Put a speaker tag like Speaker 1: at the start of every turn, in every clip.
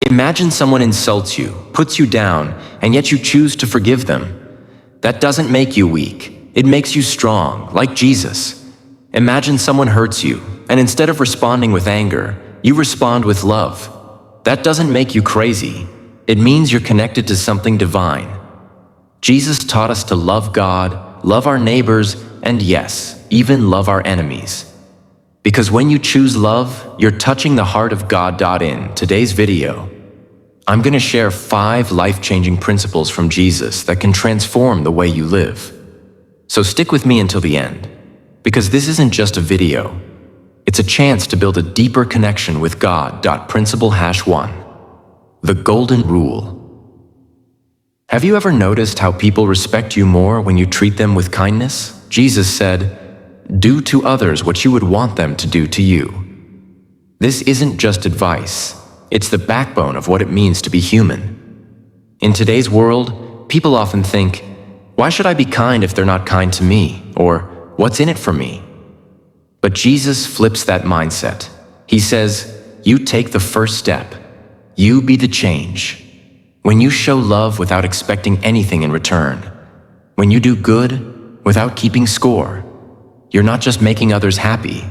Speaker 1: Imagine someone insults you, puts you down, and yet you choose to forgive them. That doesn't make you weak. It makes you strong, like Jesus. Imagine someone hurts you, and instead of responding with anger, you respond with love. That doesn't make you crazy. It means you're connected to something divine. Jesus taught us to love God, love our neighbors, and yes, even love our enemies. Because when you choose love, you're touching the heart of God. In today's video, I'm going to share 5 life-changing principles from Jesus that can transform the way you live. So stick with me until the end, because this isn't just a video. It's a chance to build a deeper connection with God. Principle #1. The Golden Rule. Have you ever noticed how people respect you more when you treat them with kindness? Jesus said, "Do to others what you would want them to do to you." This isn't just advice. It's the backbone of what it means to be human. In today's world, people often think, "Why should I be kind if they're not kind to me?" Or, "What's in it for me?" But Jesus flips that mindset. He says, "You take the first step. You be the change." When you show love without expecting anything in return, when you do good without keeping score, you're not just making others happy,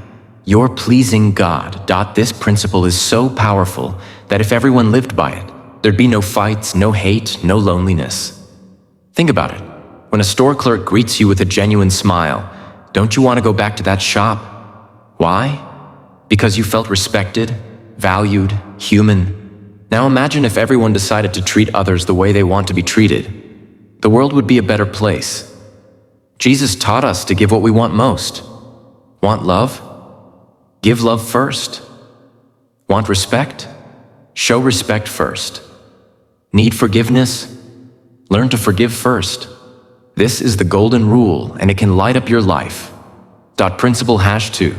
Speaker 1: you're pleasing God. This principle is so powerful that if everyone lived by it, there'd be no fights, no hate, no loneliness. Think about it. When a store clerk greets you with a genuine smile, don't you want to go back to that shop? Why? Because you felt respected, valued, human. Now imagine if everyone decided to treat others the way they want to be treated. The world would be a better place. Jesus taught us to give what we want most. Want love? Give love first. Want respect? Show respect first. Need forgiveness? Learn to forgive first. This is the golden rule, and it can light up your life. Principle #2.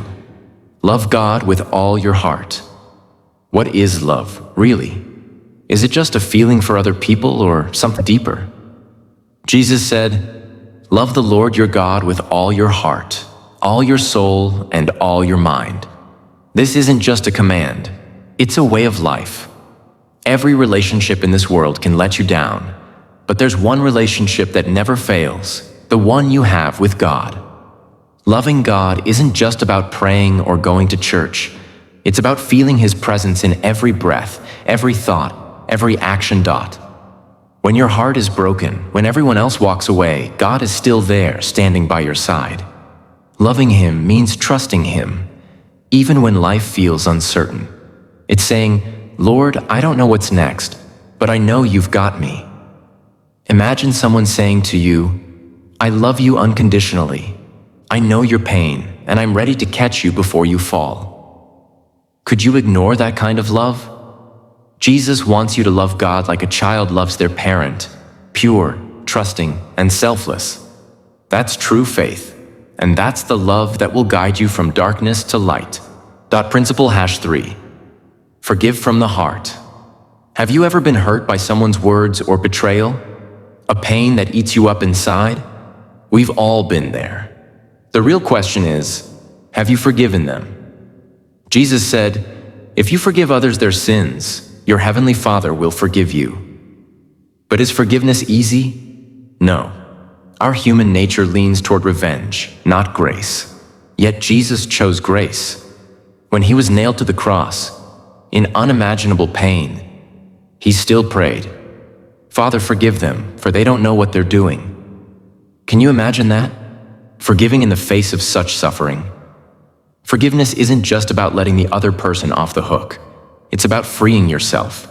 Speaker 1: Love God with all your heart. What is love, really? Is it just a feeling for other people or something deeper? Jesus said, "Love the Lord your God with all your heart, all your soul, and all your mind." This isn't just a command. It's a way of life. Every relationship in this world can let you down, but there's one relationship that never fails, the one you have with God. Loving God isn't just about praying or going to church. It's about feeling His presence in every breath, every thought, every action. When your heart is broken, when everyone else walks away, God is still there, standing by your side. Loving Him means trusting Him, even when life feels uncertain. It's saying, "Lord, I don't know what's next, but I know you've got me." Imagine someone saying to you, "I love you unconditionally. I know your pain, and I'm ready to catch you before you fall." Could you ignore that kind of love? Jesus wants you to love God like a child loves their parent, pure, trusting, and selfless. That's true faith, and that's the love that will guide you from darkness to light. Principle #3. Forgive from the heart. Have you ever been hurt by someone's words or betrayal? A pain that eats you up inside? We've all been there. The real question is, have you forgiven them? Jesus said, "If you forgive others their sins, your heavenly Father will forgive you." But is forgiveness easy? No. Our human nature leans toward revenge, not grace. Yet Jesus chose grace. When He was nailed to the cross, in unimaginable pain, He still prayed, "Father, forgive them, for they don't know what they're doing." Can you imagine that? Forgiving in the face of such suffering. Forgiveness isn't just about letting the other person off the hook. It's about freeing yourself.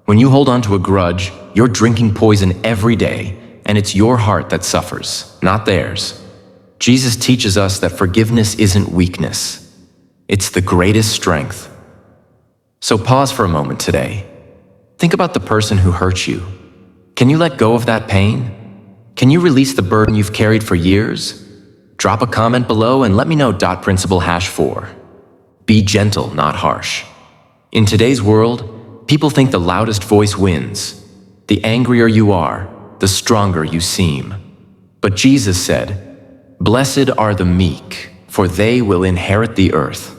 Speaker 1: When you hold on to a grudge, you're drinking poison every day, and it's your heart that suffers, not theirs. Jesus teaches us that forgiveness isn't weakness. It's the greatest strength. So pause for a moment today. Think about the person who hurt you. Can you let go of that pain? Can you release the burden you've carried for years? Drop a comment below and let me know. Principle #4. Be gentle, not harsh. In today's world, people think the loudest voice wins. The angrier you are, the stronger you seem. But Jesus said, "Blessed are the meek, for they will inherit the earth."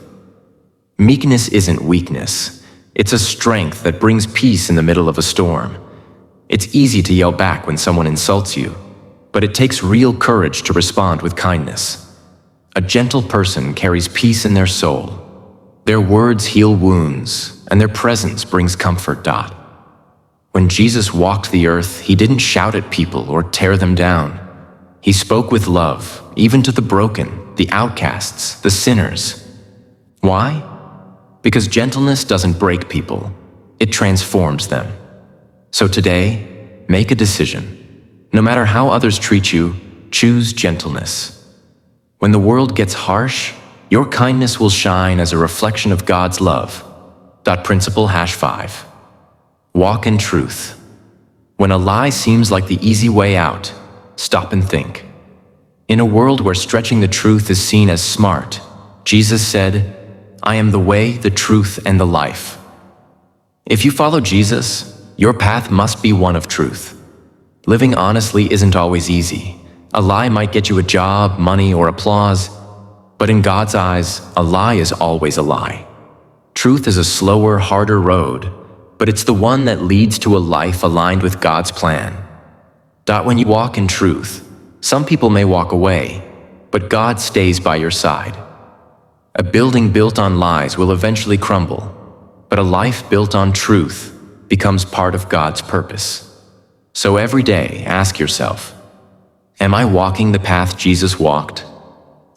Speaker 1: Meekness isn't weakness. It's a strength that brings peace in the middle of a storm. It's easy to yell back when someone insults you, but it takes real courage to respond with kindness. A gentle person carries peace in their soul. Their words heal wounds, and their presence brings comfort. When Jesus walked the earth, he didn't shout at people or tear them down. He spoke with love, even to the broken, the outcasts, the sinners. Why? Because gentleness doesn't break people, it transforms them. So today, make a decision. No matter how others treat you, choose gentleness. When the world gets harsh, your kindness will shine as a reflection of God's love. Principle #5. Walk in truth. When a lie seems like the easy way out, stop and think. In a world where stretching the truth is seen as smart, Jesus said, "I am the way, the truth, and the life." If you follow Jesus, your path must be one of truth. Living honestly isn't always easy. A lie might get you a job, money, or applause, but in God's eyes, a lie is always a lie. Truth is a slower, harder road, but it's the one that leads to a life aligned with God's plan. When you walk in truth, some people may walk away, but God stays by your side. A building built on lies will eventually crumble, but a life built on truth becomes part of God's purpose. So every day, ask yourself, am I walking the path Jesus walked?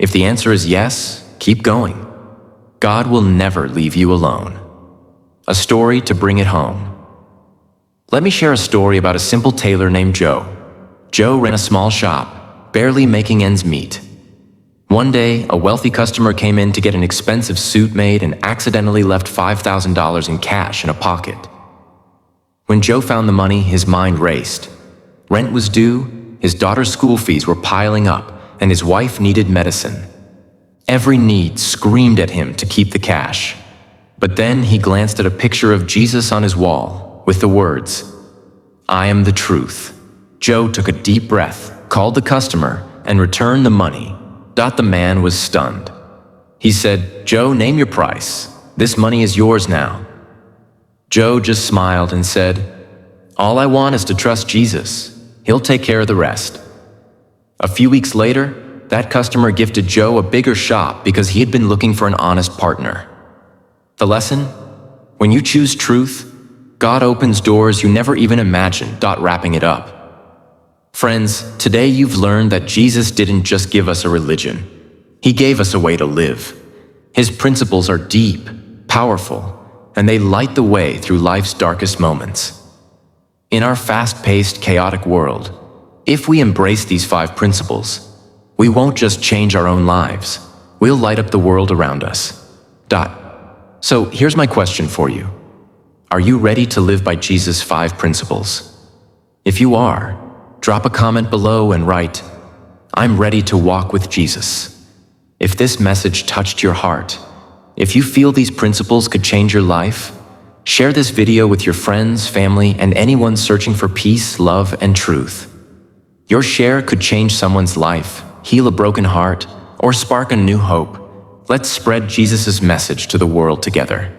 Speaker 1: If the answer is yes, keep going. God will never leave you alone. A story to bring it home. Let me share a story about a simple tailor named Joe. Joe ran a small shop, barely making ends meet. One day, a wealthy customer came in to get an expensive suit made and accidentally left $5,000 in cash in a pocket. When Joe found the money, his mind raced. Rent was due, his daughter's school fees were piling up, and his wife needed medicine. Every need screamed at him to keep the cash. But then he glanced at a picture of Jesus on his wall, with the words, "I am the truth." Joe took a deep breath, called the customer, and returned the money. The man was stunned. He said, "Joe, name your price. This money is yours now." Joe just smiled and said, "All I want is to trust Jesus. He'll take care of the rest." A few weeks later, that customer gifted Joe a bigger shop because he had been looking for an honest partner. The lesson? When you choose truth, God opens doors you never even imagined. Wrapping it up. Friends, today you've learned that Jesus didn't just give us a religion. He gave us a way to live. His principles are deep, powerful, and they light the way through life's darkest moments. In our fast-paced, chaotic world, if we embrace these 5 principles, we won't just change our own lives, we'll light up the world around us. So here's my question for you. Are you ready to live by Jesus' 5 principles? If you are, drop a comment below and write, "I'm ready to walk with Jesus." If this message touched your heart, if you feel these principles could change your life, share this video with your friends, family, and anyone searching for peace, love, and truth. Your share could change someone's life, heal a broken heart, or spark a new hope. Let's spread Jesus' message to the world together.